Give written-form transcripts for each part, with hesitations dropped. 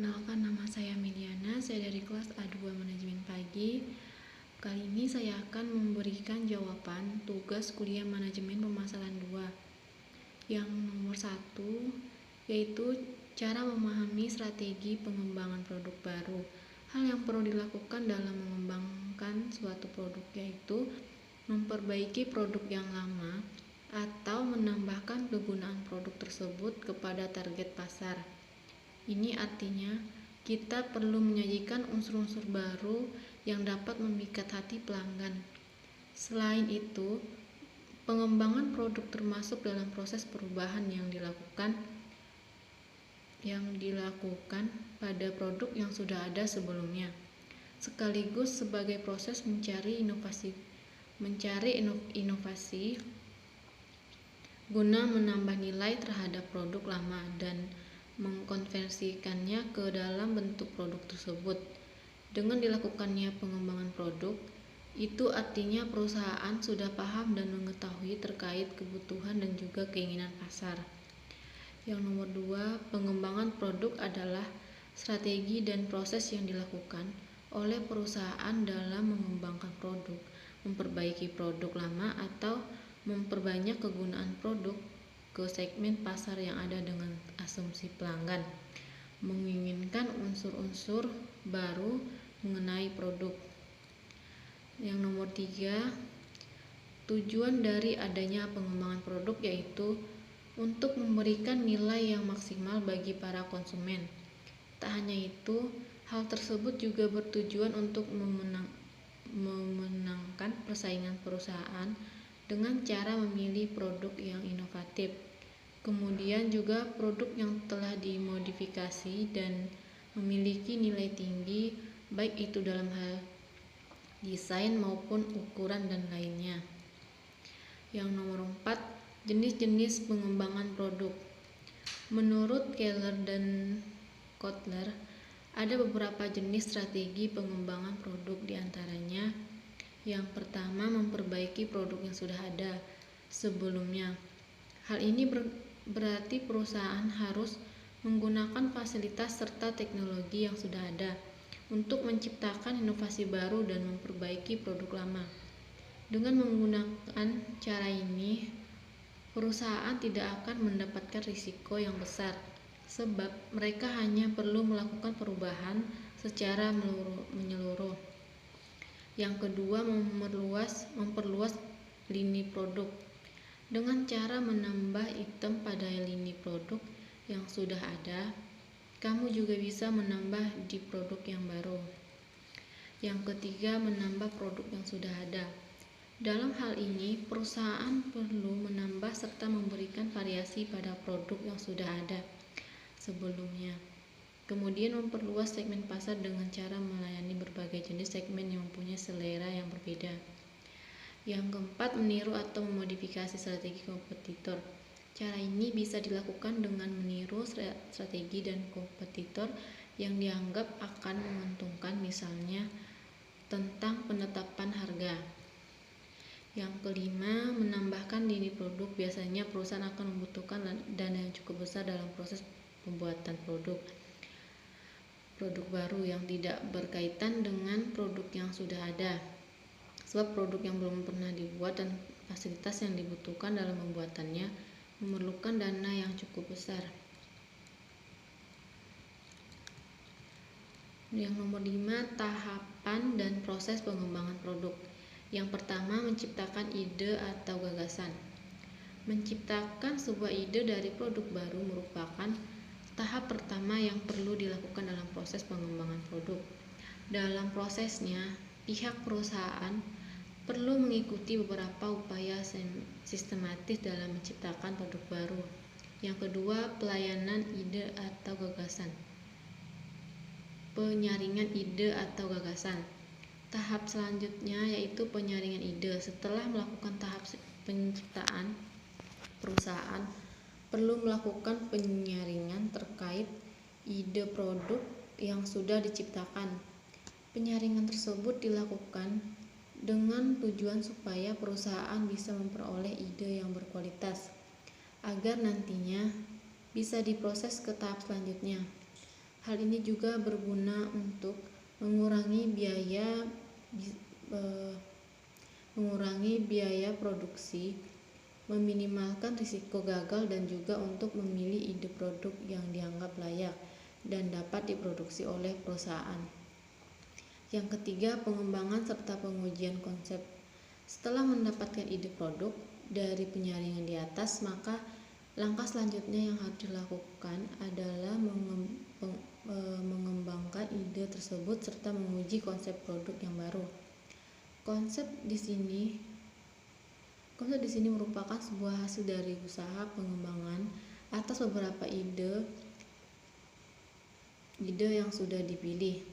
Perkenalkan, nama saya Miliana, saya dari kelas A2 Manajemen Pagi. Kali ini saya akan memberikan jawaban tugas kuliah manajemen pemasaran 2 yang nomor 1, yaitu cara memahami strategi pengembangan produk baru. Hal yang perlu dilakukan dalam mengembangkan suatu produk yaitu memperbaiki produk yang lama atau menambahkan kegunaan produk tersebut kepada target pasar. Ini artinya kita perlu menyajikan unsur-unsur baru yang dapat memikat hati pelanggan. Selain itu, pengembangan produk termasuk dalam proses perubahan yang dilakukan pada produk yang sudah ada sebelumnya, sekaligus sebagai proses mencari inovasi guna menambah nilai terhadap produk lama dan mengkonversikannya ke dalam bentuk produk tersebut. Dengan dilakukannya pengembangan produk, itu artinya perusahaan sudah paham dan mengetahui terkait kebutuhan dan juga keinginan pasar. Yang nomor 2, pengembangan produk adalah strategi dan proses yang dilakukan oleh perusahaan dalam mengembangkan produk, memperbaiki produk lama atau memperbanyak kegunaan produk ke segmen pasar yang ada dengan asumsi pelanggan menginginkan unsur-unsur baru mengenai produk. Yang nomor 3, tujuan dari adanya pengembangan produk yaitu untuk memberikan nilai yang maksimal bagi para konsumen. Tak hanya itu, hal tersebut juga bertujuan untuk memenangkan persaingan perusahaan dengan cara memilih produk yang inovatif. Kemudian juga produk yang telah dimodifikasi dan memiliki nilai tinggi, baik itu dalam hal desain maupun ukuran dan lainnya. Yang nomor 4, jenis-jenis pengembangan produk. Menurut Keller dan Kotler, ada beberapa jenis strategi pengembangan produk, diantaranya yang pertama, memperbaiki produk yang sudah ada sebelumnya. Hal ini berarti perusahaan harus menggunakan fasilitas serta teknologi yang sudah ada untuk menciptakan inovasi baru dan memperbaiki produk lama. Dengan menggunakan cara ini, perusahaan tidak akan mendapatkan risiko yang besar, sebab mereka hanya perlu melakukan perubahan secara menyeluruh. Yang kedua, memperluas lini produk. Dengan cara menambah item pada lini produk yang sudah ada, kamu juga bisa menambah di produk yang baru. Yang ketiga, menambah produk yang sudah ada. Dalam hal ini, perusahaan perlu menambah serta memberikan variasi pada produk yang sudah ada sebelumnya. Kemudian memperluas segmen pasar dengan cara melayani berbagai jenis segmen yang mempunyai selera yang berbeda. Yang keempat, meniru atau memodifikasi strategi kompetitor. Cara ini bisa dilakukan dengan meniru strategi dan kompetitor yang dianggap akan menguntungkan, misalnya tentang penetapan harga. Yang kelima, menambahkan lini produk. Biasanya perusahaan akan membutuhkan dana yang cukup besar dalam proses pembuatan produk baru yang tidak berkaitan dengan produk yang sudah ada, sebab produk yang belum pernah dibuat dan fasilitas yang dibutuhkan dalam pembuatannya memerlukan dana yang cukup besar. Yang nomor 5, tahapan dan proses pengembangan produk. Yang pertama, menciptakan ide atau gagasan. Menciptakan sebuah ide dari produk baru merupakan tahap pertama yang perlu dilakukan dalam proses pengembangan produk. Dalam prosesnya, pihak perusahaan perlu mengikuti beberapa upaya sistematis dalam menciptakan produk baru. Yang kedua, pelayanan ide atau gagasan. Penyaringan ide atau gagasan. Tahap selanjutnya yaitu penyaringan ide. Setelah melakukan tahap penciptaan, perusahaan perlu melakukan penyaringan terkait ide produk yang sudah diciptakan. Penyaringan tersebut dilakukan dengan tujuan supaya perusahaan bisa memperoleh ide yang berkualitas, agar nantinya bisa diproses ke tahap selanjutnya. Hal ini juga berguna untuk mengurangi biaya produksi, meminimalkan risiko gagal, dan juga untuk memilih ide produk yang dianggap layak dan dapat diproduksi oleh perusahaan. Yang ketiga, pengembangan serta pengujian konsep. Setelah mendapatkan ide produk dari penyaringan di atas, maka langkah selanjutnya yang harus dilakukan adalah mengembangkan ide tersebut serta menguji konsep produk yang baru. Konsep di sini merupakan sebuah hasil dari usaha pengembangan atas beberapa ide yang sudah dipilih,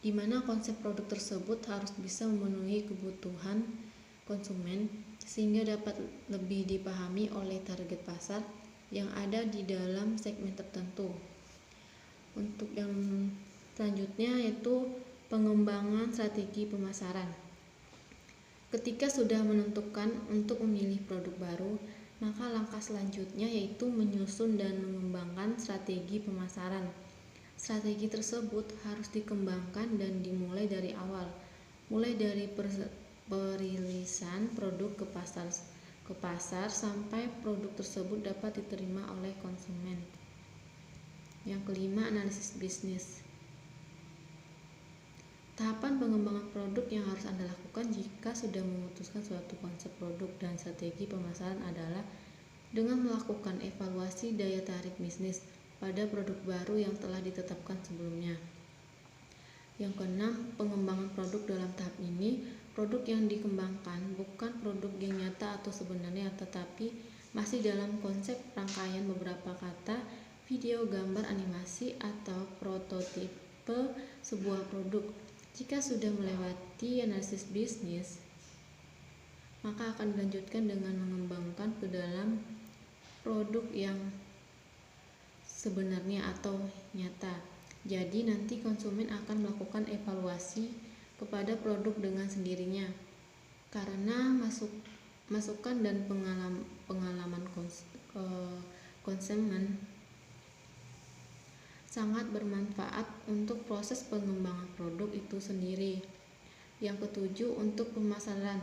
di mana konsep produk tersebut harus bisa memenuhi kebutuhan konsumen sehingga dapat lebih dipahami oleh target pasar yang ada di dalam segmen tertentu. Untuk yang selanjutnya yaitu pengembangan strategi pemasaran. Ketika sudah menentukan untuk memilih produk baru, maka langkah selanjutnya yaitu menyusun dan mengembangkan strategi pemasaran. Strategi tersebut harus dikembangkan dan dimulai dari awal, mulai dari perilisan produk ke pasar sampai produk tersebut dapat diterima oleh konsumen. Yang kelima, analisis bisnis. Tahapan pengembangan produk yang harus Anda lakukan jika sudah memutuskan suatu konsep produk dan strategi pemasaran adalah dengan melakukan evaluasi daya tarik bisnis pada produk baru yang telah ditetapkan sebelumnya. Yang keenam, pengembangan produk. Dalam tahap ini, produk yang dikembangkan bukan produk yang nyata atau sebenarnya, tetapi masih dalam konsep rangkaian beberapa kata, video, gambar, animasi, atau prototipe sebuah produk. Jika sudah melewati analisis bisnis, maka akan dilanjutkan dengan mengembangkan ke dalam produk yang sebenarnya atau nyata. Jadi nanti konsumen akan melakukan evaluasi kepada produk dengan sendirinya, karena masukan dan pengalaman konsumen sangat bermanfaat untuk proses pengembangan produk itu sendiri. Yang ketujuh, untuk pemasaran.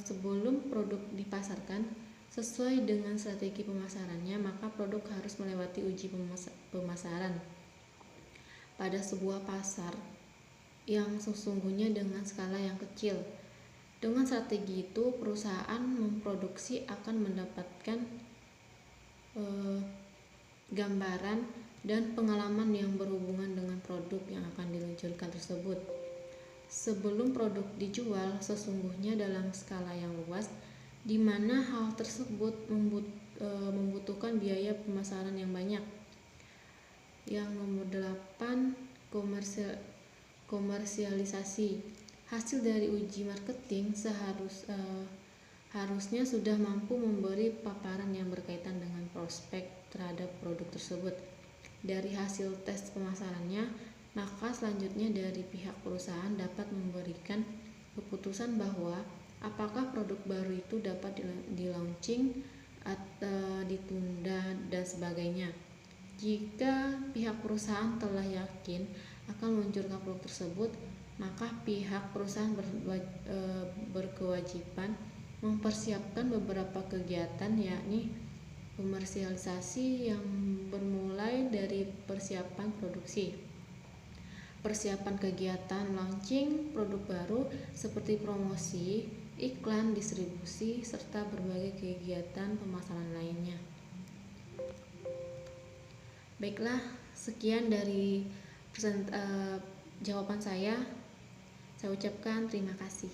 Sebelum produk dipasarkan sesuai dengan strategi pemasarannya, maka produk harus melewati uji pemasaran pada sebuah pasar yang sesungguhnya dengan skala yang kecil. Dengan strategi itu, perusahaan memproduksi akan mendapatkan gambaran dan pengalaman yang berhubungan dengan produk yang akan diluncurkan tersebut. Sebelum produk dijual sesungguhnya dalam skala yang luas, di mana hal tersebut membutuhkan biaya pemasaran yang banyak. Yang nomor 8, komersialisasi. Hasil dari uji marketing harusnya sudah mampu memberi paparan yang berkaitan dengan prospek terhadap produk tersebut. Dari hasil tes pemasarannya, maka selanjutnya dari pihak perusahaan dapat memberikan keputusan bahwa apakah produk baru itu dapat di-launching atau ditunda dan sebagainya. Jika pihak perusahaan telah yakin akan meluncurkan produk tersebut, maka pihak perusahaan berkewajiban mempersiapkan beberapa kegiatan, yakni komersialisasi yang bermulai dari persiapan produksi, persiapan kegiatan launching produk baru seperti promosi, iklan, distribusi, serta berbagai kegiatan pemasaran lainnya. Baiklah, sekian dari jawaban saya. Saya ucapkan terima kasih.